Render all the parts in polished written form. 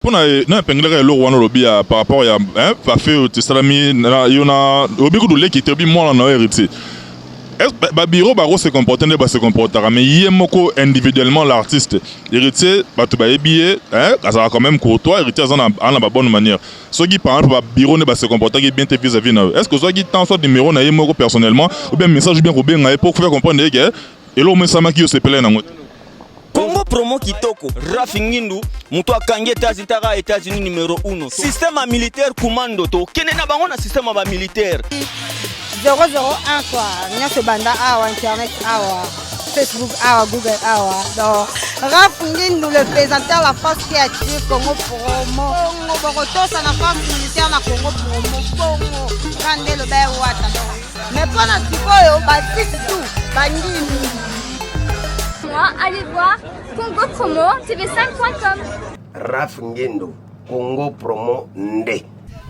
pour na pengela le roi lobby par rapport à va faire salami yona obi ko le qui te bi moi na héritier. Est-ce ba bureau ba se comporter ne ba se comporter mais yemoko individuellement l'artiste héritier ba to ba billet ça va quand même courtois héritier en la bonne manière. Ce qui par exemple ba bureau ne ba se comporter bien te vis-à-vis na. Est-ce que ce qui tant soit numéro na yemoko personnellement ou bien message bien robin pour faire comprendre que et là on sama qui se plaît na Congo promo kitoko Rafingindu mutu akangi États-Unis numéro 1 système militaire commando to kene na bango na système ba militaire 001 quoi nyase banda awa internet awa Facebook awa Google awa donc Rafingindu le présentateur la force créative Congo promo Bogoto ça na force militaire na Congo promo Congo kande le ba wata mais pour na sikoyo ba tout bangini. Allez voir Congo Promo TV5.com. Rafingindu Congo Promo Nde.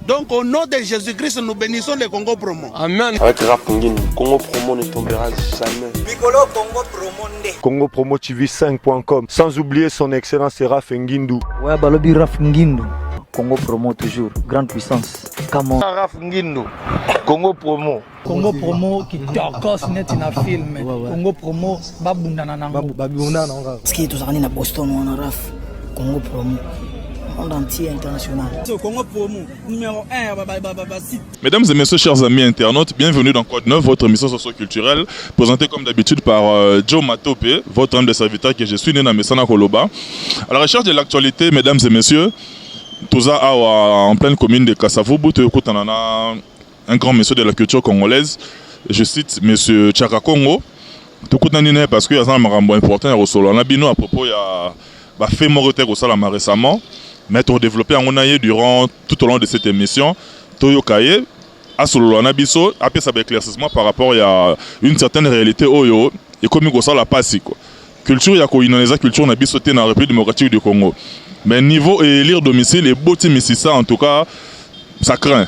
Donc au nom de Jésus-Christ, nous bénissons les Congo Promo. Amen. Avec Rafingindu, Congo Promo ne tombera jamais. Piccolo Congo Promo Nde. Congo Promo TV5.com. Sans oublier son excellence Rafingindu. Ouais, Balobi Rafingindu. Congo Promo toujours, grande puissance. Comment Rafingindu Congo Promo. Congo Promo qui torcos net na film. Congo Promo babundana nango. babundana nango. Ski tout ça na Boston on a raf. Congo Promo. Monde entier international. Congo Promo numéro 1 site. Mesdames et messieurs, chers amis internautes, bienvenue dans Code 9, votre émission socio-culturelle, présentée comme d'habitude par Joe Matope, votre homme de serviteur que je suis né dans Messana Koloba. À la recherche de l'actualité, mesdames et messieurs, tout ça en pleine commune de Kasavubu, un grand monsieur de la culture congolaise, je cite monsieur Tchaka Congo, tout parce qu'il y a un marambo important on a bino à propos il y a fait Morote au Salama récemment, mais pour développer en onaye durant tout au long de cette émission, Toyo Kaye, à Solo Nabiso, après ça éclaircissement par rapport à une certaine réalité oyo et comme il la passe quoi. Culture il y a quoi une culture Nabiso dans la République démocratique du Congo. Mais niveau élire domicile et beauté Mississa en tout cas ça craint.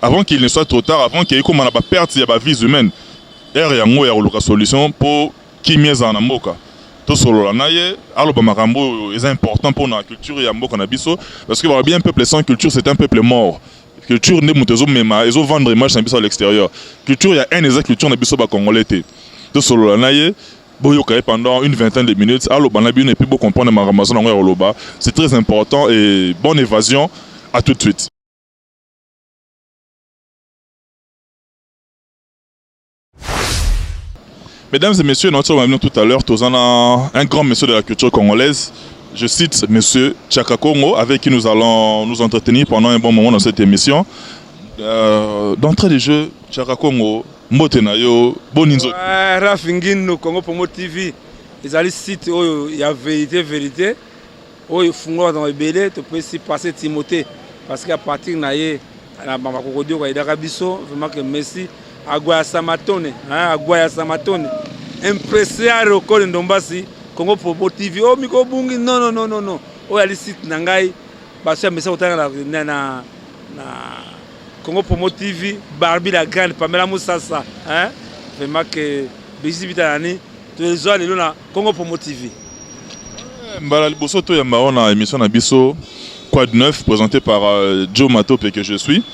Avant qu'il ne soit trop tard, avant qu'il y ait comme on a pas perte, il y a pas vie humaine. Il y a une solution pour qui mieux en amoka. Tout solo la naie, alors bah marambo est important pour la culture et amoka na biso parce que voilà bien un peuple sans culture c'est un peuple mort. Culture ne mutezo mema, ils ont vendre image na biso à l'extérieur. Culture il y a un des culture na biso ba congolais. Tout solo la naie pendant une vingtaine de minutes, alors banabi ne peut pas comprendre maramazon na ngoloba. C'est très important et bonne évasion. À tout de suite. Mesdames et messieurs, nous sommes venus tout à l'heure, tous un grand monsieur de la culture congolaise. Je cite monsieur Tchaka Congo, avec qui nous allons nous entretenir pendant un bon moment dans cette émission. D'entrée de jeu, Tchaka Congo, Motenayo, Boninzo. Rafingindu Congo Promo TV. Ils allaient site où il y a vérité. Où il faut dans le belé, tu peux aussi passer Timothée. Parce qu'à partir de là, il y a vraiment que Messi. Agua Samatone, Agua Samatone. Impressionnant au Col Ndombasi, Congo Promo TV. Oh, Miko Bungi, non. Oh, il y a les sites Nangai, parce que je suis na Congo Promo TV, Barbie la Grande, Pamela Moussassa. Vraiment que Bézi Vitalani, tous les gens de Congo Promo TV. Mbala Libosoto Yambaona, émission Nabiso, Quad 9, présenté par Joe Matope que je suis.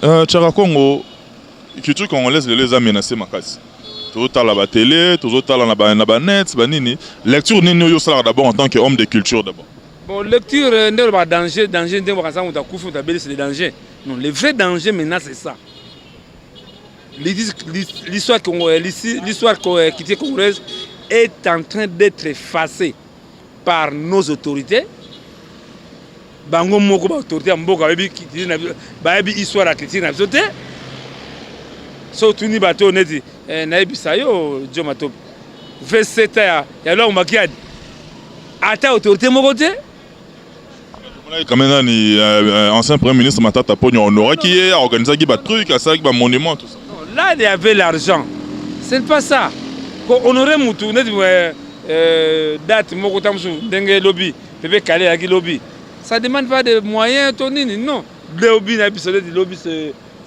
Tchaka Congo. Culture congolaise les a menacés ma casse. Tout à la télé, tout à la net, banini. Lecture nino yo sala d'abord en tant qu'homme de culture d'abord. Bon, lecture n'est pas danger, n'est pas ça on t'a couvert, on t'a c'est des dangers. Non, le vrai danger maintenant c'est ça. L'histoire congolaise est en train d'être effacée par nos autorités. Bango moko ba autorité mboka ba bi histoire à critiquer na sauté. Surtout ni bateau neti na bisayo Joe Matope. 27 ans, ya là on makiad. Ata autorité moko te. Quand même ni ancien premier ministre Matata Ponyo Honora qui a organisé des trucs, ça avec un monument tout ça. Là il y avait l'argent. C'est pas ça. Honorer mutu neti date moko tamsu ndenge lobby, bébé calé avec lobby. Ça demande pas de moyens tonini non. Le lobby na bisolé du lobby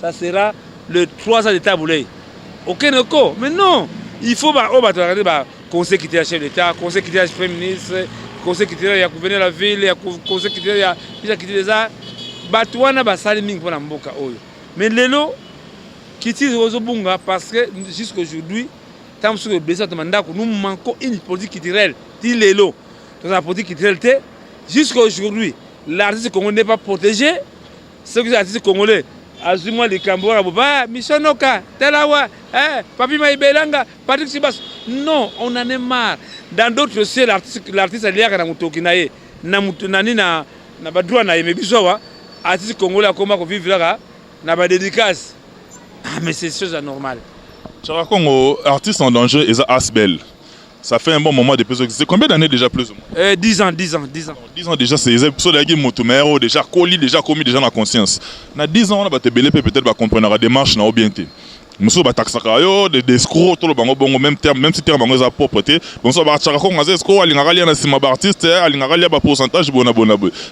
ça sera le 300 d'État boulé. Ok, mais non, il faut regarder conseil qui était chef d'État, conseil qui était chef ministre, conseil culturel ya gouverner la ville ya conseil culturel ya bisa quitter les arts bato wana basali mingi mpona mboka oyo mais lelo kiti ozobunga parce que jusqu'aujourd'hui tant que blessé de mandako nous manquons une politique culturelle ti lelo dans la politique culturelle jusqu'aujourd'hui l'artiste congolais n'est pas protégé ceux qui sont artistes congolais azuma les Cambora boba Michonoka Telawa Papi Maïbelanga Patrick Sibas non on en est marre dans d'autres dossiers l'artiste aliaka na mutoki naye na mutunani na badroit na yemebisowa artiste congolais akoma ko vivre là na ba dédicace mais c'est chose anormale. Chara Congo artiste en danger et ça Asbel. Ça fait un bon moment depuis que c'est combien d'années déjà plus ou moins 10 ans. 10 ans déjà c'est ça là qui motomero déjà colis déjà commis déjà dans la conscience. Na 10 ans on va te belé peut-être va comprendre la démarche na obienté. Muso ba taxaka yo des escrocs tout le bango bongo même si terme bango za propreté. Bon ça ba Chara Congo za escroc alingaka lia na sima ba artiste alingaka lia ba pourcentage bona.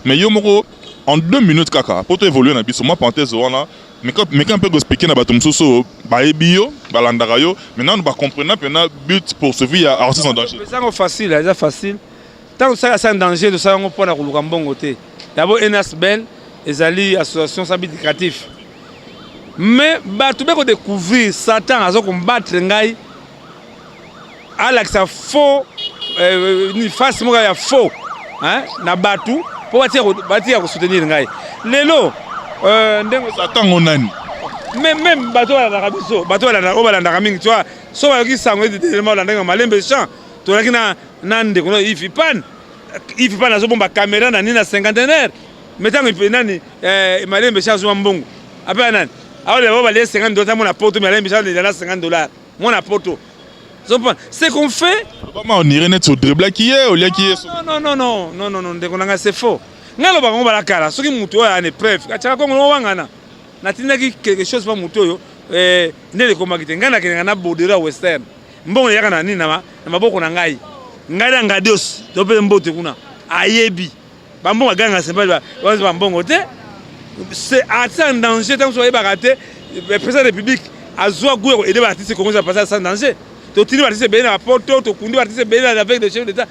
Mais yo moko en 2 minutes kaka pour évoluer na biso moi parenthèse wana mais quand on peut expliquer na bato mususu ba ebio ba landaka yo maintenant on va comprendre maintenant but pour sauver artiste en danger. C'est facile tant ça c'est en danger de ça on peut na kuluka mbongo te d'abord NSBL ezali association sans but lucratif mais bato beko découvrir Satan azo combattre ngai Alex a faux ni face mo ya faux hein na batu pour batia soutenir ngai lelo ndengo Satan onani même bato la rabiso bato la obalanda mingi tu vois so ba ki sango élément la ndengo malembe champ to la kina nande kono ifipan azo bomba caméra na nina cinquantenaire metango ipe nani malembe champ zo mbongo apa nani alors les baba les $50 mon apporte malembe champ de $50 mon apporte c'est qu'on fait on irait net sur dribble qui est au lieu qui est non ndekonanga c'est faux ngalo bango balakala soki mutu oyo ane preuve kachaka kongo wangana natindaki quelque chose pa mutu oyo ndele komaki te ngana kenga na bodera western mbongo yaka na nini na maboko na ngai ngada ngadios to pe mbote kuna ayebi bambongo ganga semba ba mbongo te c'est en danger tant so yeba raté le président de la République azwa goût aider l'artiste comment ça passer sans danger to tini artiste bien na porto to kundi artiste bien avec des chefs d'état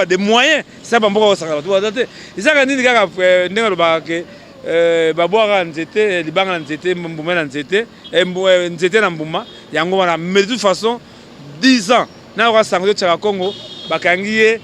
des moyens ça bambongo ça to te izaka nini kaka ndenga ba ke babwaka nzete libanga nzete mbuma nzete nzete na mbuma yango wana mais de toute façon 10 ans na wa sango Chara Congo bakangiye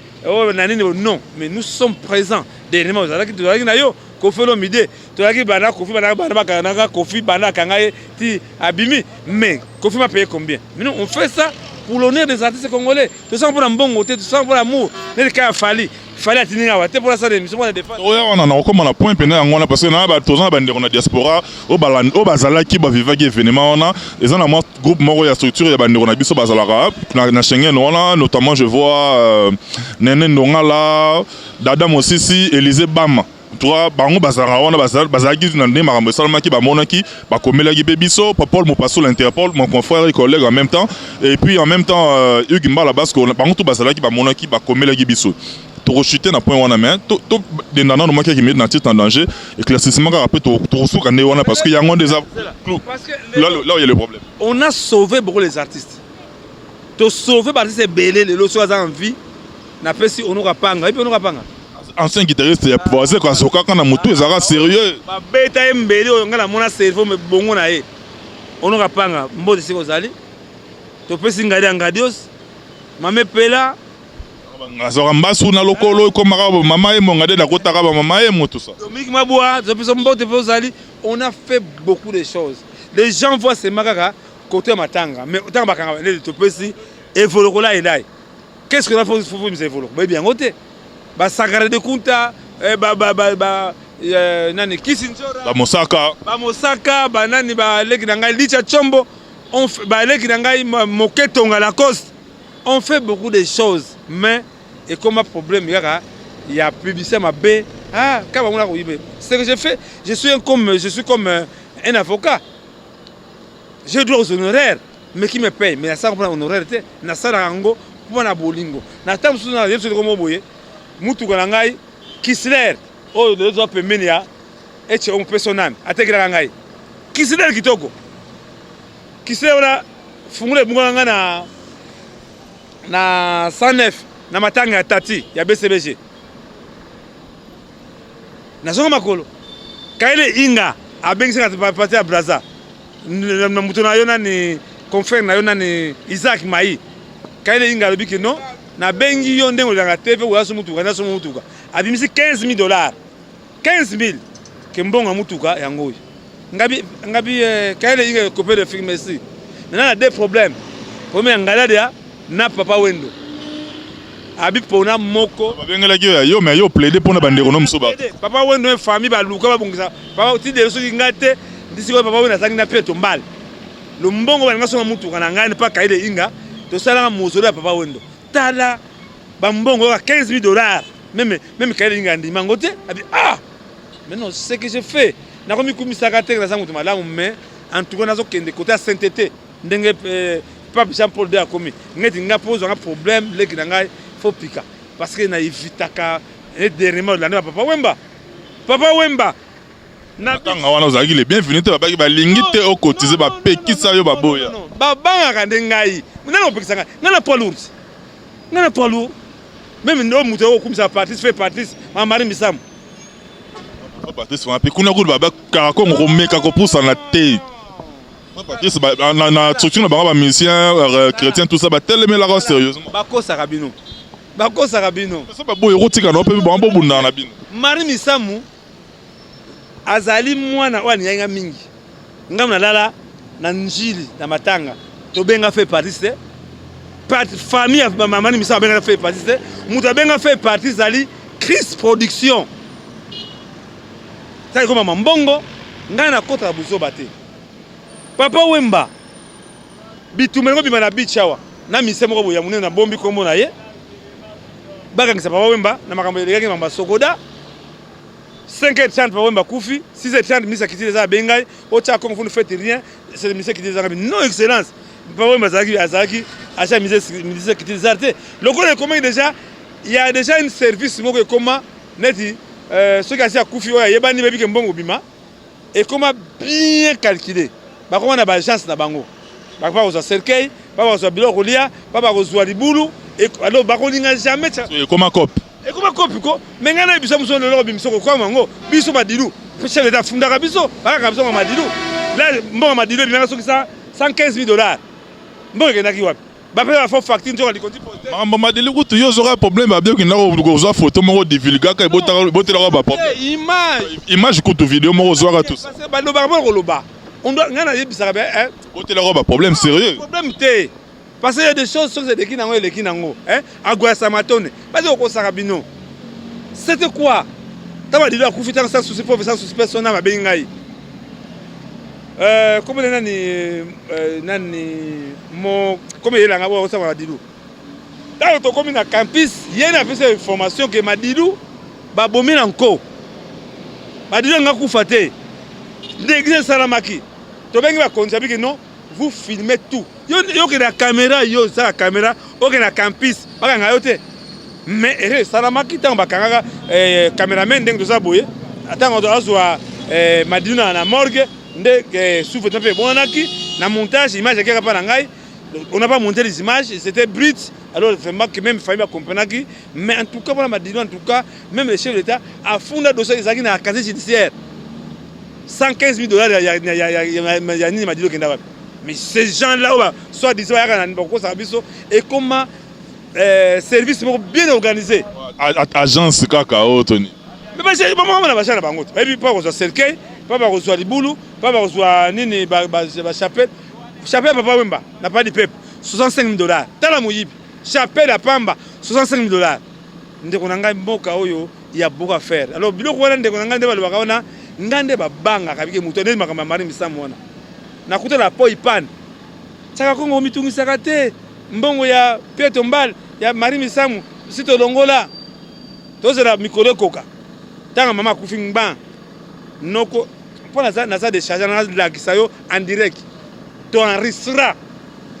nani non mais nous sommes présents dernièrement zalaki to zalaki na yo kofelo mide to zalaki bana kofi bana bakanga kofi bana kangaye ti abimi mais kofi m'a payé combien mais nous on fait ça pour l'honneur des artistes congolais tout ça pour un bon côté tout ça pour l'amour mais le cas fallait atinga wate pour ça des missions pour la défense on a comme on a point peine ngona parce que na ba tozana ba ndeko na diaspora o bazala ki ba vivaki événement on a les en moi groupe moko ya structure ya ba ndeko na biso bazalaka na Schengen on a notamment je vois Nene Ndonga là Dada Mosisi Élisée Bama toi bango bazara wana bazaki na ndé makambo salamaki ba monaki ba komelaki be biso Paul Mopasso l'Interpol mon confrère et collègue en même temps et puis en même temps Hugues Mbala parce que bango tout bazalaki ba monaki ba komelaki biso to rechuter na point wana mais to de nana no maki qui met na titre en danger éclaircissement après to souka né wana parce que y a un des là où il y a le problème on a sauvé beaucoup les artistes to sauver parce que c'est belé les loso en vie na pesi onoka panga et puis onoka panga ancien guitariste ya poisé kwa soka kana mutu ezaka sérieux ba beta mbeli o ngala mona cerveau me bongo na ye onoka panga mbote siko zali to pesi ngadios mame pela ngazora mbasu na lokolo komaka mama e mongade na kotaka ba mama e moto ça Dominique Maboua to pesi mbote pe zali on a fait beaucoup de choses les gens voient ces makaka côté matanga mais tant bakanga les to pesi évoluer là et là qu'est-ce que la faut nous évoluer bien côté ba Sagara de Kunta nani Kisinjora ba Mosaka ba nani ba leki na ngai Licha Chombo on fait ba leki na ngai Moketonga Lacoste on fait beaucoup de choses mais et comme un problème il y a publicité ma B quand on a ce que j'ai fait je suis comme un avocat je dois aux honoraires mais qui me paye mais ça on prend honoraire na sala ngo pour na bolingo na tam suna yeso comme boye mutuka na ngai Kisler oyo dezo pembeni ya eche on personnel atekela ngai Kisler kitoko Kisler wana fungule bunga nga na 109 na matanga ya tati ya BCBG nazonga makolo kaile inga abengisa parti ya Braza na mutu na yo nani confrère na yo nani Isaac Mai kaile inga lobi que non na bengi yo ndengo langa TV ou aso mutuka na so mutuka abimisi $15,000 15,000 ke mbonga mutuka yango ngabi kaile inga coupé de film ici maintenant a deux problèmes premier ngaladia na papa wendo abi pona moko babengela ki yo mais yo plaider pona bandeko no musoba papa wendo famille ba luka ba bongisa papa ti de soki ngate ndisi ko papa wendo asangi na Peto Mbali lo mbongo ba ngaso mutuka na ngani pa kaile inga to sala mozolo ya papa wendo tala ba mbongo ya $15,000 même kaile inga ndi mangote abi mais non c'est que j'ai fait na komi kumisaka te na sango to malamu mais en tout cas nazo kende côté sainteté ndenge Pape Jean-Paul de akomi ngeti nga pose un problème leki na ngai faut pika parce que na evitaka dernièrement la papa wemba na tanga wana ozaki le bienvenu te babaki balingi te okotize bapekisa yo baboya babanga nde ngai nana opekisa ngai nana poids lourd même ndo mutu okumisa partis fait partis Marie Misamu Patrice Fampi kuna kudu baba karakongo komeka kopusa na te Patrice na structure na bango ba musicien chrétien tout ça ba tellement la sérieusement bakosa rabino ça ba boye rotika na pe bango bunda na bino Marie Misamu azali mwana wani yanga mingi ngam na lala na njili na matanga to benga fait partie famille Marie Misamu benga fait partie muta benga fait partie zali Chris Production ça comme mbongo ngana kota buzo bate papa wemba bitumelo bimana bichawa na misemo ko ya munene na bombi kombo na ye bakangisa papa wemba na makambo yeleki mamba sokoda 5h30 papa wemba kufi 6h30 misa kitile za bengai ocha comme vous ne faites rien c'est misa kitile za non excellence papa wemba azaki acha misa kitile za te le gros comment déjà il y a déjà un service moko comment neti ceux qui a kufi oya yebani bebi ke mbongo bima et comment bien calculer ba comment na ba chance na bango ba pas aux cercueil pas aux biloko lia pas aux libulu et alors ba kolinga jamais et comment cop ko mais ngana biso muso lelo bimiso ko kwa mango biso madilu chef d'état fundaka biso ba ka biso madilu là mbongo madilu bimanga soki ça $115,000 mbongo kendaki wapi ba pe la fo facture nzo likonti poster mamba madilu kutu yo zora problème ba bien kinako ko photo moko divulga ka botela ba problème image kutu vidéo moko zora tout ça parce que ba loba ko loba on doit ngana yebisaka ba botela ba problème sérieux problème té parce qu'il y a des choses sur les kinango et les kinango agwa samatone parce que ko bino c'était quoi taba dilo akufita sans souci pour sans souci personnel ma bengai comme nani mo comme il a ngabo ça va dilo dans to comme na campus yena fait cette information que madilu ba bomi nanko madilu ngakufa te l'église salamaki to bengi ba konjabi que non vous filmez tout yo que la caméra yo ça la caméra ok na campus baka ngayo te mais salamaki tant bakanga cameraman ndenge za boye atanga do azwa madina na morgue ndé souffle peu bonaki na montage image qui pas ngai on n'a pas monté les images c'était brut alors vraiment que même famille comprendre qui mais en tout cas pour madina en tout cas même le chef de l'état a fondé dossier ezaki na casier judiciaire $115,000 ya nini madilo kenda wapi mais ces gens là soit disant et comment service bien organisé agence kakao Tony mais pas j'ai maman na bachana bango et puis pas reçoit cercueil pas reçoit libulu pas reçoit nini ba chapelle papa wemba n'a pas de peuple $65,000 tala muyibi chapelle à pamba $65,000 ndeko nanga mboka oyo il y a beaucoup à faire alors biloko wana ndeko nanga ndeba lobaka wana ngande babanga kabike muto ndeli makamba Marie Misamu wana nakuta la po ipan saka kongo mitungisaka te mbongo ya Peto Mbali ya Marie Misamu sito longola tozela mikolo koka tanga mama kufi ngba noko pona za de charger na la kisayo en direct to enregistra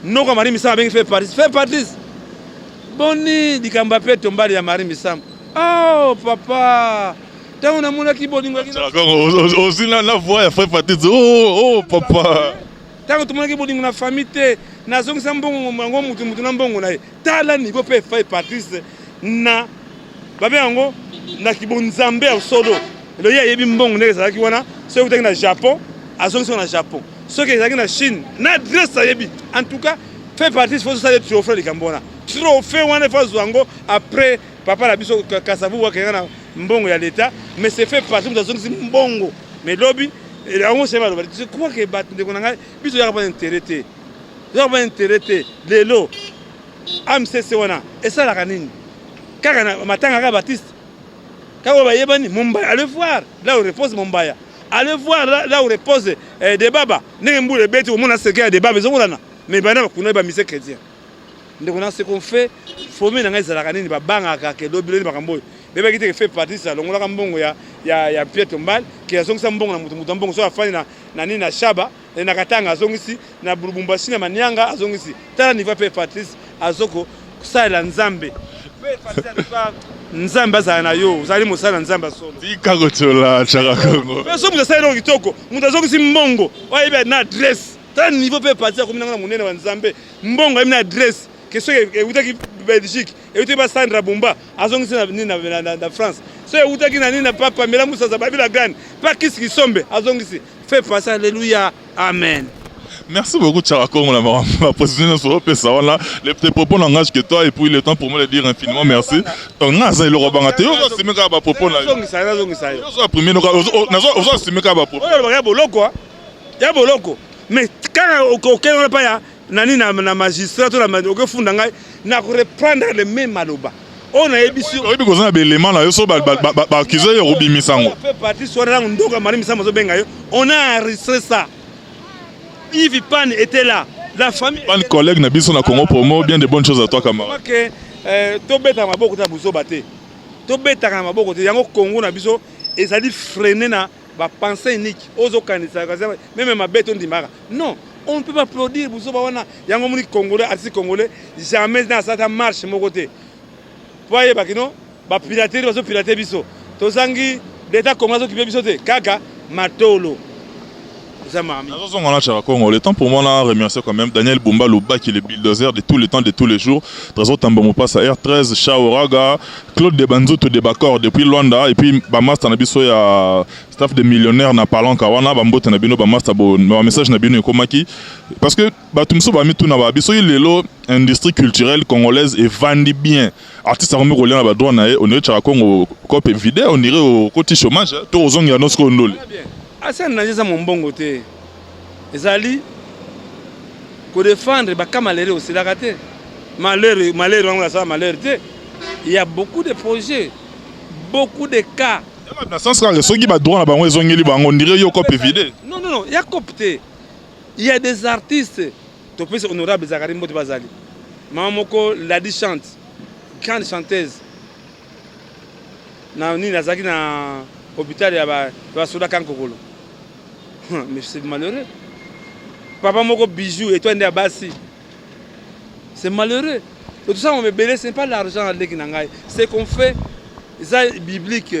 noko Marie Misamu bengi fait partie boni dikamba Peto Mbali ya Marie Misamu oh papa tant on a mon qui boningo aussi la voix fait partie oh papa tant tout le monde qui boningo na famille te na zongisa mbongo ngo mutu na mbongo na tala niveau pe fait partie na babe yango na kibonzambe au solo le ya yebi mbongo ndenge ezalaki wana soki utaki na Japon azongisi na Japon soki ezalaki na Chine na adresse ayebi en tout cas fait partie faut ça être trophée likambo wana trophée wana faut zwango après papa la biso kasavu wakanga na mbongo ya l'état mais c'est fait partie mutazongisi mbongo mais lobby et on sait pas je crois que battre de konanga biso ya pas intérêt lelo AMCC wana et ça la kanini kaka matanga ka Baptiste quand va yebani Mumbai allez voir là où repose Mumbai allez voir là où repose des baba n'embu le bête au monde a séqué des baba zongolana mais bana kuna ba mise chrétien ndeko na ce qu'on fait former na za la kanini ba banga ka ke lobby le bakambo bébé qui fait partie ça longola ka mbongo ya Pierre Tombal qui a zongisa mbongo na mutu mbongo so afani na nini na shaba na katanga azongisi na Lubumbashi na Manyanga azongisi tala ni va faire Patrice azoko kusala nzambe fait partie nzambe azana yo uzali musala nzambe solo ikagotola chaka Kongo peso musala kitoko mutu azongisi mbongo oyibe na adresse tala niveau fait partie comme na munene wa nzambe mbongo ayi na adresse question utaki Belgique utaki ba Sandra Bumba azongisi na France so utaki na nini na papa mela musa za babila gani pas kisi sombe azongisi fait passer alléluia amen. Merci beaucoup Chaka Kongo la position sur le les petits propos n'engagent que toi et puis il est temps pour moi de dire infiniment merci. Donc naza il robanga te yo c'est meka ba propos na. Zongisa. Yo premier nazo c'est meka ba propos. Ya boloko mais quand aucun n'a pas ya nani na magistrat to na okefunda ngai na reprendre le même maloba. On a ébisu. Oui, parce qu'on a des éléments là, ils accusé Robi Misango. Fait partie sur la ndoka Marie Misango bengayo. On a enregistré ça. Yves Pan était là. La famille. Pan collègue na biso na Congo Promo, bien de bonnes choses à toi camarade. Que to beta maboko ta buso baté. To beta ka maboko te yango Congo na biso ezali freiner na ba pensée unique. Ozo kanisa même ma bête on dimara. Non. On ne peut pas applaudir buso ba wana yango muni congolais artiste congolais jamais dans cette marche mon côté. Voyez bakino ba piraterie bazo pirater biso tozangi l'état congolais qui biso te kaka matolo zamami on a Chaka Kongo le temps pour moi là remercier quand même Daniel Bumba Luba qui est le bulldozer de tous les temps de tous les jours Trésor Tambomo passe à R13 Chaoraga Claude de Banzoto de Bakor depuis Luanda et puis ba master na biso ya staff de millionnaires na parlant kawana ba mbote na bino ba master bo message na bino ekomaki parce que ba tumso ba mitu na ba biso lelo industrie culturelle congolaise et vandi bien artiste armé rolé na ba droit na on est Chaka Kongo cop vidéo on irait au côté chômage to ozongi ya nosko ndole asa nanjeza mbongo te ezali ko défendre ba kamalere aussi la raté malheur on la ça malheur te il y a beaucoup de projets beaucoup de cas dans sens que ceux qui ba droit na bango ezongeli bango on dirait yo cop vidéo non il y a copté il y a des artistes to peut honorable Zakari Mbote bazali mamoko la dit chante grande chanteuse na ni nazaki na hôpital ya ba soda kankokolo mais c'est malheureux papa moko bijou et toi ndabasi c'est malheureux tout ça on me belé c'est pas l'argent avec nangai c'est qu'on fait ça biblique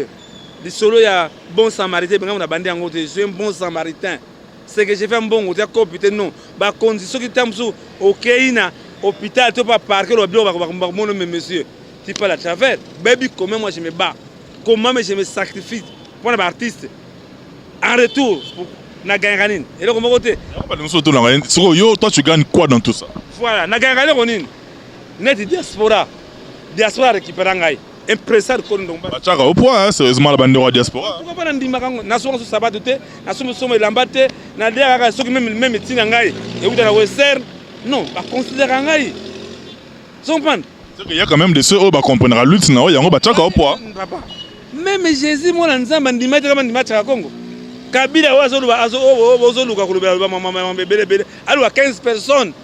le solo ya bon samaritain ben on a bandé en côté je suis un bon samaritain c'est que j'ai fait un bon côté copité non ba condition qui tamso OK na hôpital tu pas parquer le bureau ba mon monsieur tu pas la travers baby comment moi je me bats comment je me sacrifie pour un artiste en retour pour na gagner et là comment côté yo toi tu gagnes quoi dans tout ça voilà na gagner konini net diaspora récupérer ngai impresseur ko ndongba Chaka au point sérieusement la bande de diaspora pourquoi pas ndima kango na so sabat te na so lambate na dia ka so même tina ngai et uta na western non ba considérer ngai son pan il y a quand même des ceux qui comprennent la lutte na yango ba Chaka au point même Jésus moi nzamba ndima te kama ndima Chaka Kongo Kabila wazoluba ozoluka kulubela maman bébé alors 15 personnes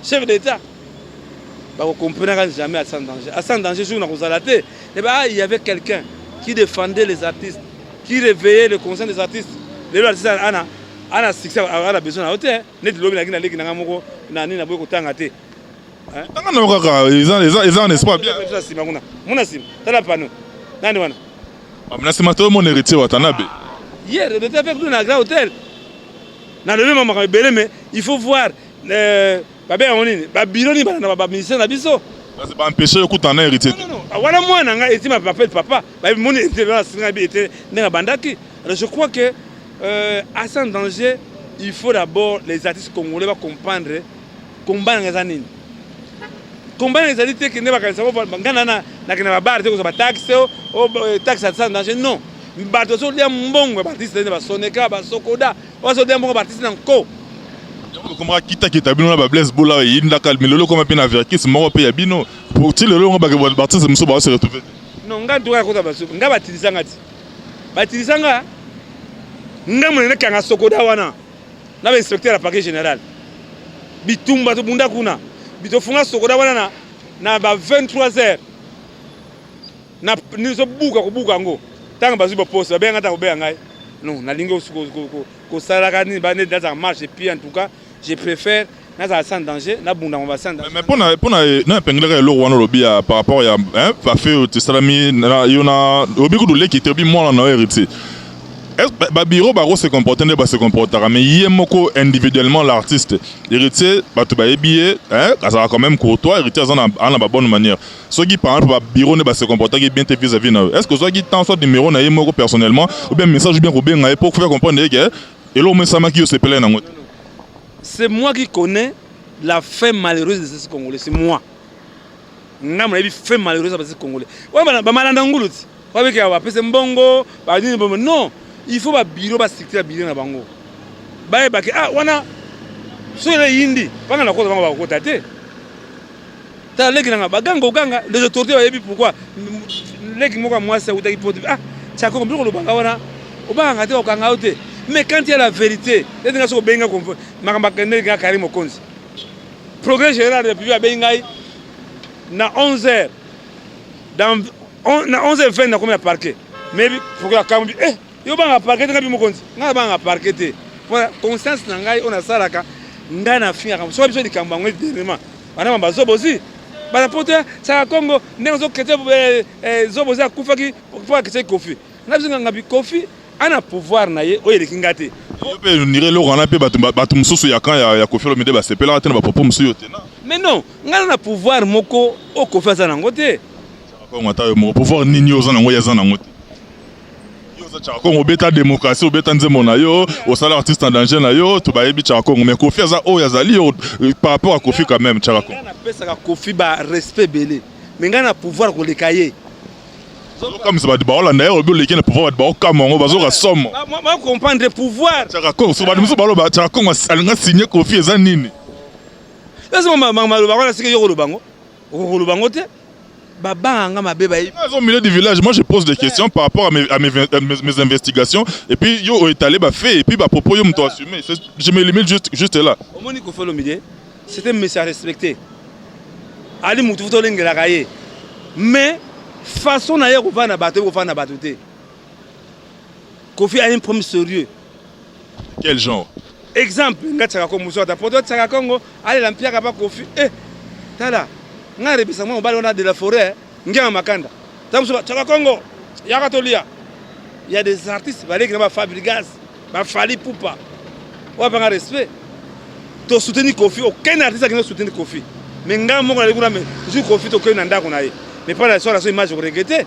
chef d'état ba comprendre jamais à sans danger jour na kozalate et bah il y avait quelqu'un qui défendait les artistes qui réveillait le conscience des artistes les artistes ana succès ana besoin à hauteur net lobi na leki na moko na nini na boye kotanga te hein tanga na kaka ils ont espoir bien ça sima kuna mona sim tala pano nani wana amna sima to mon héritier Watanabe. Hier, on était avec nous dans un grand hôtel. Dans le même moment, il faut voir. Babiloni, ministère de Bisso. C'est pas empêcher de couper un héritier. Non, voilà moi, je m'appelle papa. Mon était là, bandaki. Alors je crois que à ce danger, il faut d'abord les artistes congolais comprendre combat les années. Combat les années que ne va pas savoir ngana na que na bar te ko ba taxe ou taxe à danger non. Bato so dia mbongo artiste ne ba soneka ba sokoda o so dia mbongo artiste nanko. Comment kita kita bino na Blaise Bola yinda kalmilolo comme pe na verkis moko pe ya bino pour ti lelo ba ke artiste muso ba se retrouver. Non nga ntuka kota baso nga batilisanga ti. Batilisanga nga mwenene kanga sokoda wana. Na inspecteur à parquet général. Bitumba to bunda kuna. Bitofunga sokoda wana na ba 23h. Na nizo buka ko buka ngo. Tanga bazu ba poste ba nga ta ko be ngai. Non, na lingo ko salaka ni ba ne dans marche et puis en tout cas, je préfère na sans danger, na bunda on va sans danger. Mais pour na pengler lo wana lobi par rapport ya hein, va faire te salami na yona obi ko dole ki te bi mo na héritier. Est-ce que Biro Baro se comporte se comportera mais yemoko individuellement l'artiste héritier ba to ba ebié hein ça va quand même courtois héritier en la bonne manière ce qui par exemple Biro ne ba se comporter bien vis-à-vis na est-ce que soit qui tant soit numéro na yemoko personnellement ou bien message bien robin pour faire comprendre que et l'homme sama qui se plaît na ngote c'est moi qui connais la fin malheureuse de ces Congolais c'est moi ngam na bi fin malheureuse de ces Congolais ouais ba malanda nguluti ouais que va pese mbongo ba ni mbongo non. Il faut que Biro ba structure Biro na bango. Ba ba ke ah wana so le yindi panga na ko bango ba ko tate. Ta leki na baganga ganga les autorités ba yebi pourquoi leki moko moi c'est utaki pot ah tchako ko biro lo banga wana o banga te o kanga ote mais quand il y a la vérité les nga so benga ko makamba kende nga Karim Okonzi. Progrès général de public bengai na 11h dans na 11h20 na comme parquet. Mais pour la cambi yo banga parquet ngabi mokonzi nga banga parquet te pour conscience na ngai on a salaka ngana finga comme so biso dikamba ngwe dernièrement bana mamba zobozi bana pote ça Congo nenzo kete zobozi akufaki pour que c'est Kofi na biso ngabi Kofi ana pouvoir na ye oyeleki ngate yo pe nire lo rana pe batu mususu ya kan ya Kofi Olomide ba sepela tena ba popo musu yo tena mais non ngana na pouvoir moko o Kofi za nango te ko ngata yo mo pouvoir nini yo za nango ya za nango te Congo beta démocratie au beta nzemo na yo au salaire artiste en danger na yo to ba yebi Congo mais Kofi za o yazali par rapport à Kofi quand même Congo na pesa ka Kofi ba respect belé mais ngana pouvoir ko lekaye comme ça ba ba Hollande yo bi lekene pouvoir ba okama ngo bazo ka somme moi comprendre pouvoir Congo so ba muso ba lo ba Congo alinga signer Kofi eza nini laisse moi mama lo ba wana sike yo lo bango ko lo bango te Ils ont milieu du village. Moi, je pose des questions par rapport à mes investigations. Et puis, ils ont étalé, fait, et puis, propos, ils m'ont assumé. Je me limite juste là. Au moment où c'était un monsieur à respecter. Ali Moutouto Lengelaye. Mais, façon d'ailleurs, on va en abattre, on va en abattre. Kofi a un problème sérieux. Quel genre? Exemple, Ngatchaka Moussa, pour d'autres Kongo, allez, l'Empire à Kofi. Eh, tada. Nga rebisa mo bali de la forêt ngia makanda tamso Tchaka Congo yakatolia il y a des artistes balé qui na ba Fabrigas ba Fali Poupa wa ba respect to soutenir Kofi aucun artiste qui ne soutenir Kofi mais nga mo ngale kuna mais je Kofi to kena ndako na ye mais pas la seule image ko regretter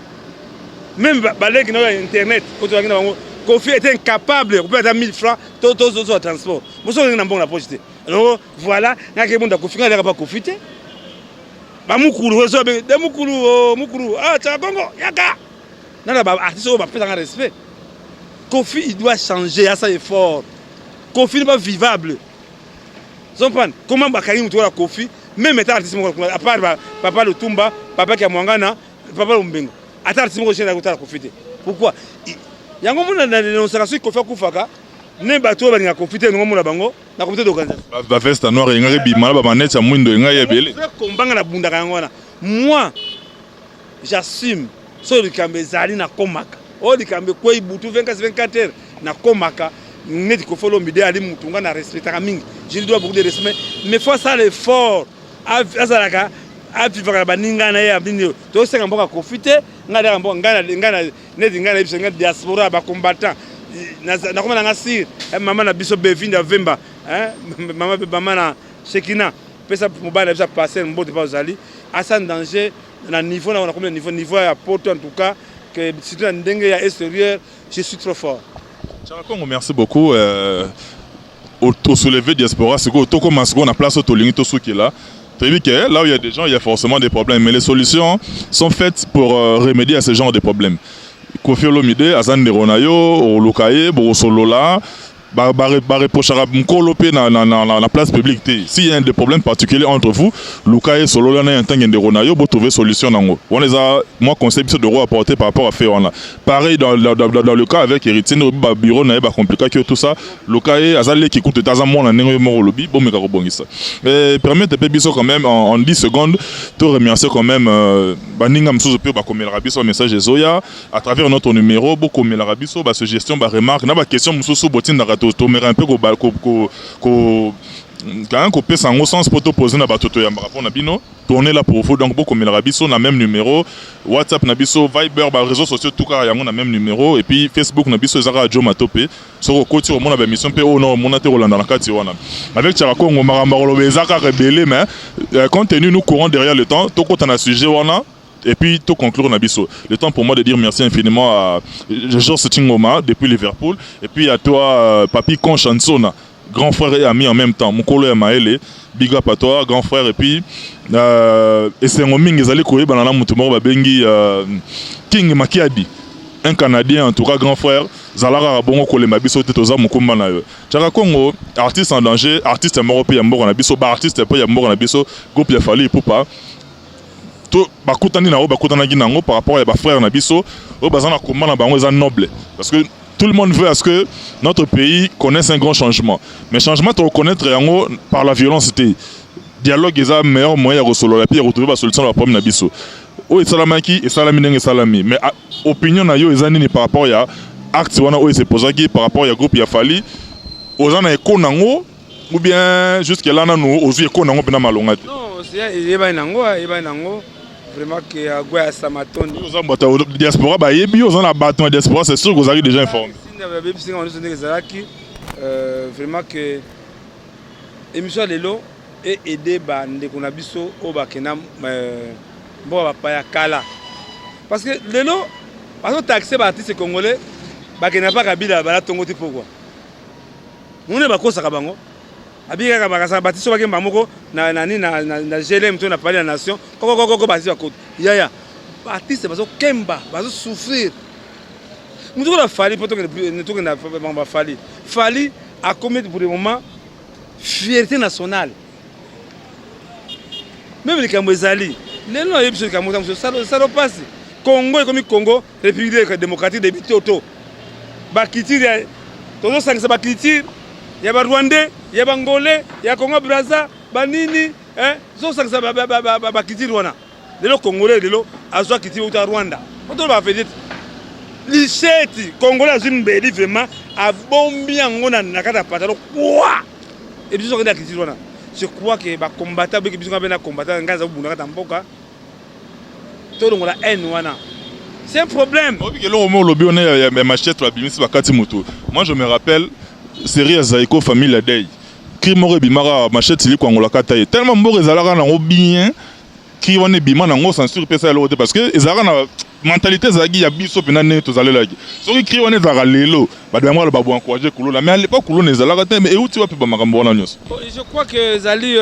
même balé qui na internet ko to ngina bango Kofi était incapable de payer 1000 francs to transport mo so ngina mbongo na poche alors voilà nga ke bonda Kofi nga pas Kofi te ba mukuru weso be de mukuru ah Tchaka Congo yaka nana ba artiste ba pesa un respect Kofi il doit changer à ça effort Kofi n'est pas vivable comprendre comment ba Karim to la Kofi même état artiste à part papa Lutumba papa qui a Mwangana papa Lumbengo artiste mo chez la Kofi pourquoi yango mona na dénonciation Kofi akufaka ne bato ba nga Kofi te ngo mona bango na comité d'organisation ba veste noire ngari bi mala ba manetsa mwindo ngai yebele kombanga na bunda kangona moi j'assume so likambe zali na komaka o likambe ko ibutu 24 heures na komaka neti Kofi Olomide ali mutunga na respectaka mingi je dois beaucoup de respect mais faut ça l'effort azalaka a vivre baninga na ya bini to senga mboka Kofi te ngala mboka ngana neti ngana ibsenga diaspora ba combattant na koma na ngasir mama na biso bevinda vemba mama na Shekina pesa mobile bisa passer mbote pas zali à sans danger na niveau na on a combien niveau à porte en tout cas que si tu as ndenge ya extérieur je suis trop fort Charakongo, merci beaucoup. Au soulevé diaspora, c'est qu'on commence à place au Tolingi, tout ce qui est là. Très vite, là où il y a des gens, il y a forcément des problèmes. Mais les solutions sont faites pour remédier à ce genre de problèmes. Kofi Olomide, Azan Neronayo, Olukaye, Borosolola, reprochera Mkolopé dans la place publique. S'il y a des problèmes particuliers entre vous, Lukaye, Solola, Nantangen Neronayo, vous trouvez solution. On les a, moi, conseil de roi apporté par rapport à Féona. Pareil dans le cas avec Eritine, bureau n'a pas compliqué que tout ça. Lukaye, Azalé qui coûte Tazamon, la Néro Lobby, bon, mais Karobongisa. Permettez quand même en 10 secondes, de remercier quand même Baningam Souzope, comme le rabiso, message de Zoya, à travers notre numéro, beaucoup de rabiso, suggestion, remarque, n'a pas question, Moussou Botin, to mera un peu quand on peut s'en au sens pour te poser na batoto ya rapport na bino tourner là pour vous donc beaucoup mais rabiso na même numéro WhatsApp na biso Viber ba réseaux sociaux tout cas yango na même numéro et puis Facebook na biso ezaka Joe Matope sur côté au mona ba mission pe o non mona te rolanda na kati wana avec Charakongo marambaro bezaka rebelle mais compte tenu nous courons derrière le temps to kota na sujet wana. Et puis, tout conclure Nabiso. Le temps pour moi de dire merci infiniment à Georges Tingoma depuis Liverpool. Et puis à toi, Papi Conchansona, grand frère et ami en même temps. Mukolo et Maële, big up à toi, grand frère. Et puis, et c'est un ming ezali koye banana mutumo babengi King Makiadi, un Canadien en tout cas grand frère. Zalara bongo kole mabiso tetoza mukumba na yo. Charakongo, artiste en danger, artiste mort pe ya mort na biso, ba artiste pe ya mort na biso, groupe ya Fally Ipupa. Bakutani na bakutana ginango par rapport à frère Nabiso, bazana comment na bango noble parce que tout le monde veut à ce que notre pays connaisse un grand changement. Mais changement tu reconnaître yango par la violence c'était dialogue est le meilleur moyen de resolo la pire retrouver la solution la problème Nabiso. O salamaki et salami salami mais opinion na yo ezani par rapport à acte wana o se posaki par rapport à groupe ya Fally ozana eko nango ou bien jusque là nanu ozu eko nango pena malonga. Non, c'est yeba nango vraiment que à Goya Samaton diaspora ba yebi aux en abattement diaspora c'est sûr que vous avez déjà informé vraiment que émission lelo et aider ba ndeko na biso o ba kena bon ba pa ya kala parce que lelo parce que taxer ba artiste congolais ba kena pas kabila ba la tongo ti pourquoi on est ba ko saka bango abika ka bakasa batiso bake mbamoko na GLM to na parler la nation koko basi ba kote ya artiste bazo kemba bazo souffrir mutu la Fally poto que na ba Fally a commis pour le moment fierté nationale même les Kamwezali les non yebso Kamweza ça passe Congo est comme Congo République démocratique de Bitoto ba kitiri tozo sangisa ba kitiri il y a Rwandais, il y a Angolais, il y a Congo Brazza, Banini, hein, so ça ba kiti Rwanda. Les Congolais, les azo kiti au Rwanda. On doit faire dit les cheti Congolais une belle vraiment a bombi ngona na kata patalo quoi. Et puis so que kiti Rwanda. Je crois que ba combattant be biso ba na combattant ngaza bunda kata mboka. To ngona haine wana. C'est un problème. Moi je me rappelle série Zaiko famille Day Krimore Bimara machette li Angola kataye tellement mbo ezalaka na bien ki wane bima na ngo censure pesa lote parce que ezalaka na mentalité zagi ya biso pena ne tozalela ki soki ki wane zaka lelo badamwa ba bo encourager kulola mais à l'époque kulola ezalaka te mais euti wapi ba makambo wana nyos. Je crois que zali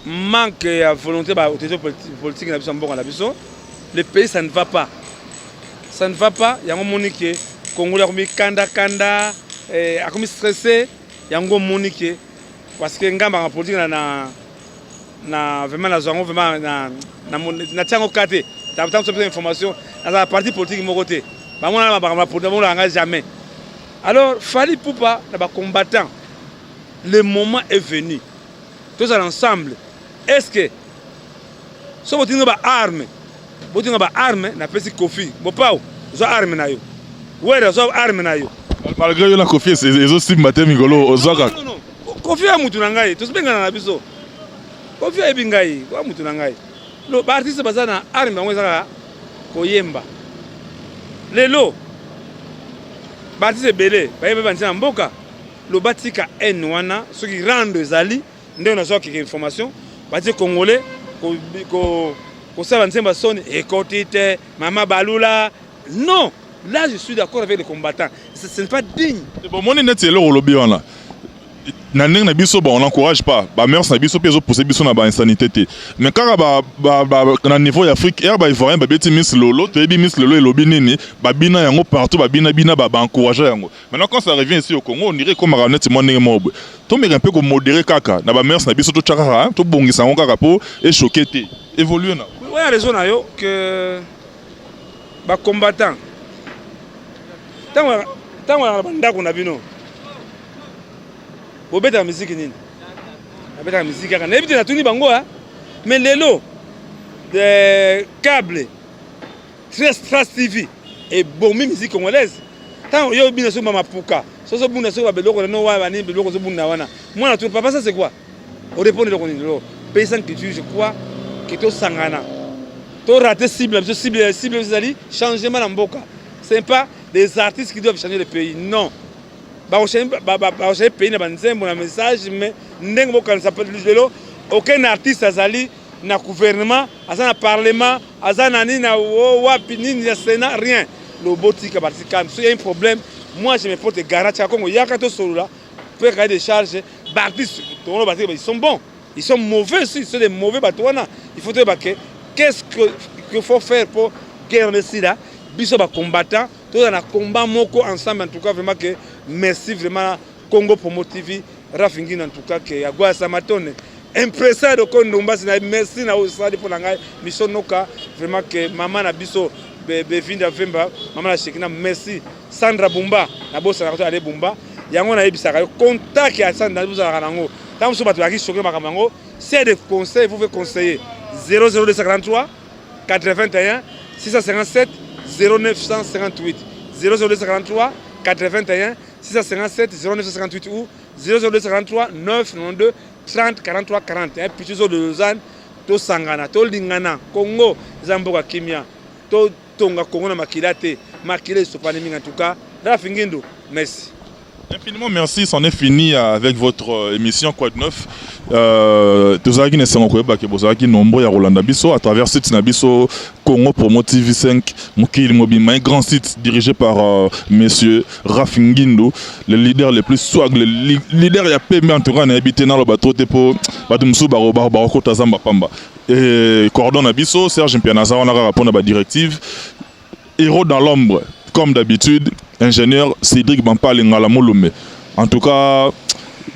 manque à volonté ba autorité politique na biso mboka na biso le pays ça ne va pas yango monique Congolais comme kanda a comme stressé yango monique parce que ngamba en politique na vraiment la zone vraiment na tiango kate t'as tant de information dans la partie politique mon côté ba mona ba politique on l'engage jamais alors Fally Ipupa na combattant le moment est venu tous ensemble est-ce que so botinga ba arme na pesi Kofi bopao zo arme na yo wera zo arme na yo malgré la Kofi c'est aussi matin migolo ozaka non Kofi a mutu na ngai to spenga na biso Kofi a bingai kwa mutu na ngai lo ba artiste bazana arme bango ezaka koyemba lelo ba artiste belé ba yeba bantina mboka lo batika en wana ce qui rendre zali nde na zo ki information ba ti congolais ko saba nsemba soni ekotite mama balula non Là, je suis d'accord avec les combattants. Ce n'est pas digne. Bon, moi, je suis Naneng na biso on n'encourage pas ba mers na biso peso pousser biso na ba insanité mais quand na niveau d'Afrique ba ivoirien ba beti Miss Lolo to ebi Miss Lolo elobi nini ba bina yango partout ba bina ba encourager yango. Maintenant quand ça revient ici au Congo on dirait comme raneti mo ndenge mobo to me un peu comme modérer kaka na ba mers na biso to chakara to bongisa ngo kaka po et choquer te évoluer na oui raison na yo que ba combattant tant na bandako na bino bobeta musique nini bobeta musique kaka na ebite na tuni bango mais lelo de câble Trace TV et bomi musique congolaise tant yo bina so mama puka so buna so ba beloko no wa bani beloko so buna wana moi na tout papa ça c'est quoi on répond de ko nini lo paysan culture je crois que to sangana to rater cible zali changement na mboka c'est pas des artistes qui doivent changer le pays non ba pays na banzembo na message mais ndenge boka s'appelle lelo aucun artiste azali na gouvernement aza na parlement aza na ni na wapi ni na sénat rien le botika batika il y a un problème moi je me porte garantie à Congo yaka to solo là peut cahier des charges ba artistes ils sont bons ils sont mauvais aussi c'est des mauvais batouana il faut dire que qu'est-ce qu'il faut faire pour gagner là biso ba combattant tout dans un combat moko ensemble en tout cas vraiment que merci vraiment Congo Promo TV Rafingin en tout cas que Agua Samatone impressé de Kondomba merci na osali pour ngai mission noka vraiment que maman na biso bevinda vemba maman la Shekina merci Sandra Bumba na bossa na aller Bumba yango na ebisaka contact ya Sandra Bumba rango tant so batoaki choquer makamango c'est des conseils vous pouvez conseiller 00243 81 657 0958 00243 81 657 0958 ou 00243 992 30 43 40 puis toujours de Lausanne to sangana to lingana Congo zamboka kimia to tonga Congo na makilate makile sopane minga en tout cas Rafingindo merci. Infiniment merci, c'en est fini avec votre émission Quoi de neuf. Tozaki nesengo koyeba ke bozaki nombre ya Rolanda biso à travers site na biso Congo Promo TV 5 mokili mobima un grand site dirigé par monsieur Rafingindo, le leader le plus swag, le leader ya pembe en tout cas na habité na lo bato te po batumsu baro ko tazamba pamba et coordonne biso Serge Mpianaza on a répondre ba directive héros dans l'ombre comme d'habitude ingénieur Cédric Bampale Ngala Molome. En tout cas,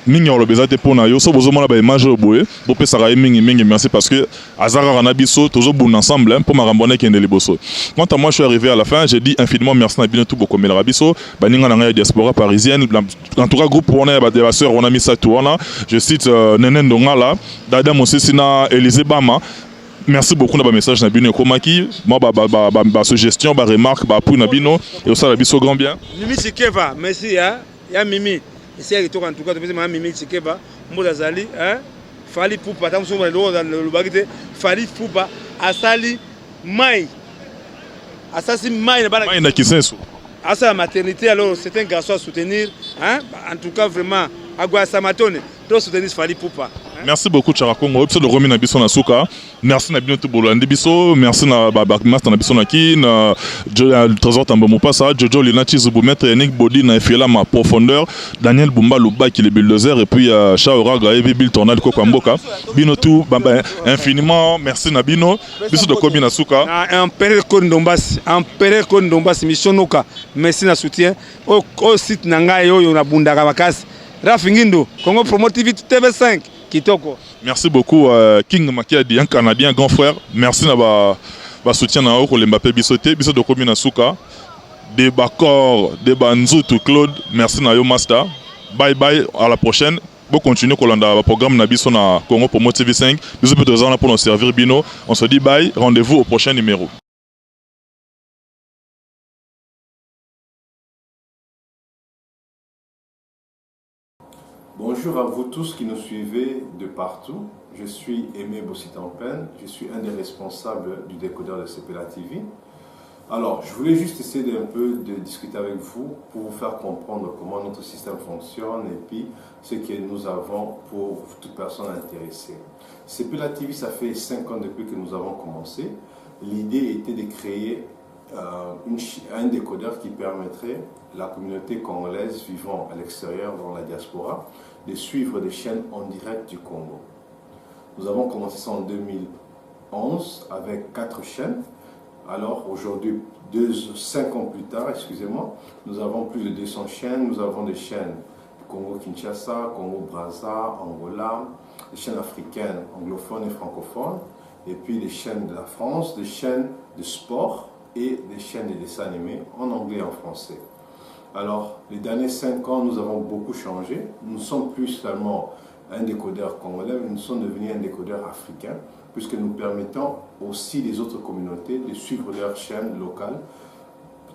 mingi olo bezate pona yo so bozo mona ba image boye bo pesa ka mingi merci parce que azara ranabiso tozo bon ensemble pour marambone kende liboso. Quant à moi je suis arrivé à la fin, j'ai dit infiniment merci na bino tout boko mela biso baninga na ngai diaspora parisienne en tout cas groupe on a ba sœur on a mis ça tout on a je cite Nenen Dongala Dada Mosesina Élisée Bama. Merci beaucoup de message na bino komaki moi ba suggestion ba remarque ba pour na bino et ça la biso grand bien Mimi Chikeva merci ya Mimi ici à retour en tout cas de Mimi Chikeva mbola zali fali pupa tant so le bagite fali pupa asali mai asasi mai na kisenso asa la maternité alors c'est un garçon à soutenir en tout cas vraiment Agua Samatone to soutenir fali pupa. Merci beaucoup Chara Congo episode de Romi na biso na suka merci na bino to bolandi biso merci na master na biso na kin trésor tambo mopasa Jojo Lina Chizubu maître Yannick Bodi na Fiela ma profondeur Daniel Bumba Luba qui le bulldozer et puis Shaoraga et Bill Tornado ko Kwamboka bino tout infiniment merci na bino biso de Kobi na suka Empereur Kondombas mission noka merci na soutien au site na ngai oyo na bundaka makasi Rafingindo Congo Promo TV TV5 Kitoko. Merci beaucoup King Makiadi, un Canadien grand frère. Merci na ba soutien na ko le Mbappé bisoté biso de Komi na suka. De Bakor, de Banzutu Claude, merci na yo master. Bye bye à la prochaine. Bon continuer kolanda ba programme na biso na Congo Promo TV 5. Biso peut être là pour nous servir bino. On se dit bye, rendez-vous au prochain numéro. Bonjour à vous tous qui nous suivez de partout. Je suis Aimé Bossitampen, je suis un des responsables du décodeur de Sepela TV. Alors, je voulais juste essayer d'un peu de discuter avec vous pour vous faire comprendre comment notre système fonctionne et puis ce que nous avons pour toute personne intéressée. Sepela TV, ça fait 5 ans depuis que nous avons commencé. L'idée était de créer un décodeur qui permettrait à la communauté congolaise vivant à l'extérieur, dans la diaspora, de suivre des chaînes en direct du Congo. Nous avons commencé ça en 2011 avec 4 chaînes. Alors aujourd'hui, 5 ans plus tard, excusez-moi, nous avons plus de 200 chaînes. Nous avons des chaînes Congo-Kinshasa, Congo-Brazza, Angola, des chaînes africaines, anglophones et francophones, et puis des chaînes de la France, des chaînes de sport et des chaînes de dessins animés en anglais et en français. Alors, les derniers 5 ans, nous avons beaucoup changé. Nous ne sommes plus seulement un décodeur congolais, mais nous sommes devenus un décodeur africain, puisque nous permettons aussi les autres communautés de suivre leurs chaînes locales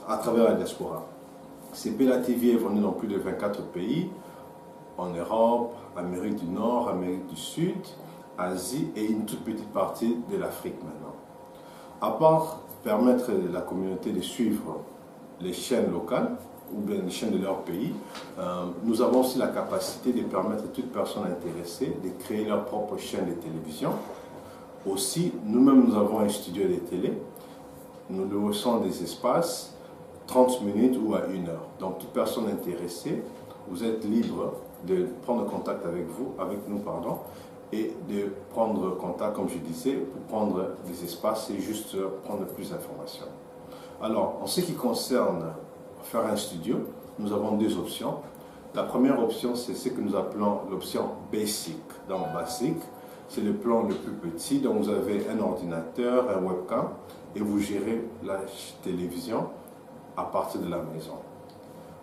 à travers la diaspora. CPLA TV est vendu dans plus de 24 pays, en Europe, Amérique du Nord, Amérique du Sud, Asie et une toute petite partie de l'Afrique maintenant. À part permettre à la communauté de suivre les chaînes locales, ou bien les chaînes de leur pays, nous avons aussi la capacité de permettre à toute personne intéressée de créer leur propre chaîne de télévision. Aussi, nous-mêmes, nous avons un studio de télé. Nous louons des espaces 30 minutes ou à 1 heure. Donc, toute personne intéressée, vous êtes libre de prendre contact avec nous, et de prendre contact, comme je disais, pour prendre des espaces et juste prendre plus d'informations. Alors, en ce qui concerne faire un studio, nous avons 2 options. La première option, c'est ce que nous appelons l'option Basic. Donc, Basic, c'est le plan le plus petit. Donc, vous avez un ordinateur, un webcam, et vous gérez la télévision à partir de la maison.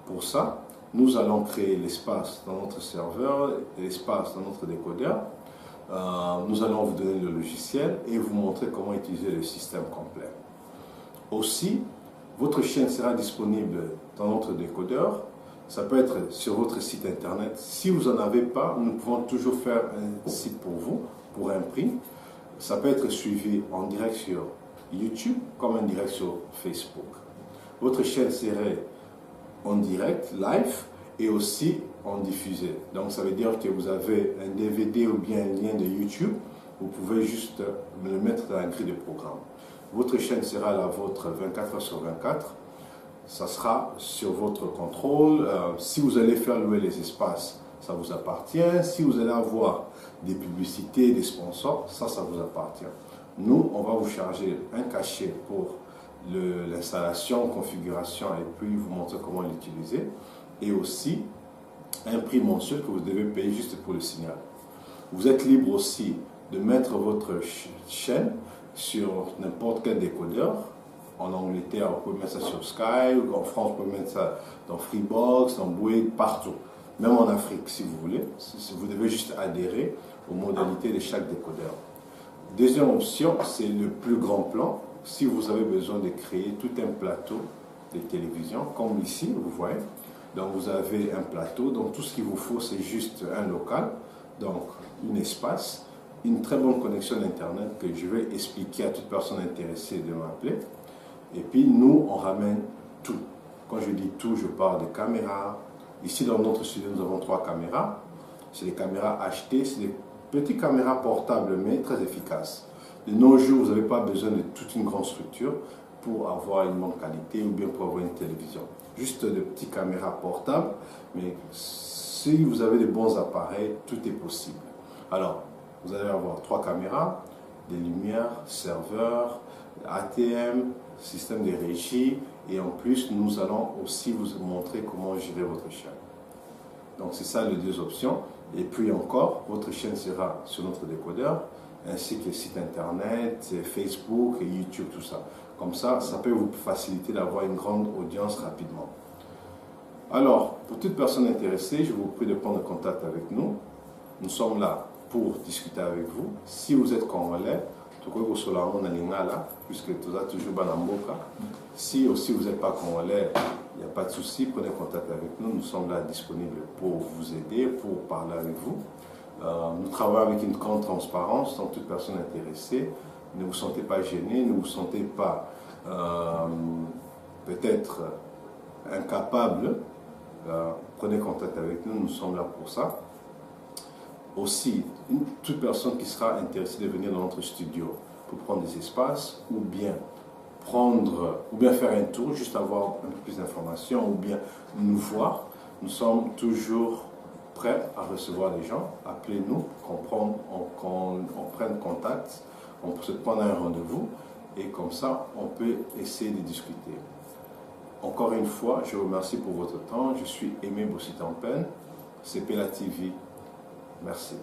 Pour ça, nous allons créer l'espace dans notre serveur, l'espace dans notre décodeur. Nous allons vous donner le logiciel et vous montrer comment utiliser le système complet. Aussi, votre chaîne sera disponible dans notre décodeur. Ça peut être sur votre site internet. Si vous n'en avez pas, nous pouvons toujours faire un site pour vous, pour un prix. Ça peut être suivi en direct sur YouTube comme en direct sur Facebook. Votre chaîne serait en direct, live, et aussi en diffusé. Donc ça veut dire que vous avez un DVD ou bien un lien de YouTube, vous pouvez juste le mettre dans la grille de programme. Votre chaîne sera la vôtre 24 heures sur 24. Ça sera sur votre contrôle. Si vous allez faire louer les espaces, ça vous appartient. Si vous allez avoir des publicités, des sponsors, ça vous appartient. Nous, on va vous charger un cachet pour l'installation, configuration et puis vous montrer comment l'utiliser. Et aussi un prix mensuel que vous devez payer juste pour le signal. Vous êtes libre aussi de mettre votre chaîne sur n'importe quel décodeur. En Angleterre, vous pouvez mettre ça sur Sky, en France, vous pouvez mettre ça dans Freebox, dans Bouygues, partout. Même en Afrique, si vous voulez. Vous devez juste adhérer aux modalités de chaque décodeur. Deuxième option, c'est le plus grand plan. Si vous avez besoin de créer tout un plateau de télévision, comme ici, vous voyez. Donc vous avez un plateau, donc tout ce qu'il vous faut, c'est juste un local, donc un espace, une très bonne connexion Internet que je vais expliquer à toute personne intéressée de m'appeler. Et puis nous, on ramène tout. Quand je dis tout, je parle de caméras. Ici, dans notre studio, nous avons 3 caméras. C'est des caméras achetées, c'est des petites caméras portables, mais très efficaces. De nos jours, vous n'avez pas besoin de toute une grande structure pour avoir une bonne qualité ou bien pour avoir une télévision. Juste des petites caméras portables, mais si vous avez des bons appareils, tout est possible. Alors, vous allez avoir 3 caméras, des lumières, serveurs, ATM, système de régie, et en plus, nous allons aussi vous montrer comment gérer votre chaîne. Donc, c'est ça les 2 options. Et puis encore, votre chaîne sera sur notre décodeur, ainsi que le site internet, Facebook et YouTube, tout ça. Comme ça, ça peut vous faciliter d'avoir une grande audience rapidement. Alors, pour toute personne intéressée, je vous prie de prendre contact avec nous. Nous sommes là pour discuter avec vous. Si vous êtes congolais, puisque tout ça toujours banamboka. Si aussi vous n'êtes pas congolais, il n'y a pas de souci, prenez contact avec nous. Nous sommes là disponibles pour vous aider, pour parler avec vous. Nous travaillons avec une grande transparence, donc toute personne intéressée, ne vous sentez pas gêné, ne vous sentez pas peut-être incapable. Prenez contact avec nous, nous sommes là pour ça. Aussi, toute personne qui sera intéressée de venir dans notre studio pour prendre des espaces ou bien prendre ou bien faire un tour, juste avoir un peu plus d'informations ou bien nous voir, nous sommes toujours prêts à recevoir les gens. Appelez-nous, qu'on prenne contact, on peut se prendre un rendez-vous et comme ça, on peut essayer de discuter. Encore une fois, je vous remercie pour votre temps. Je suis Aimé Bossitampene, CP La TV. Merci.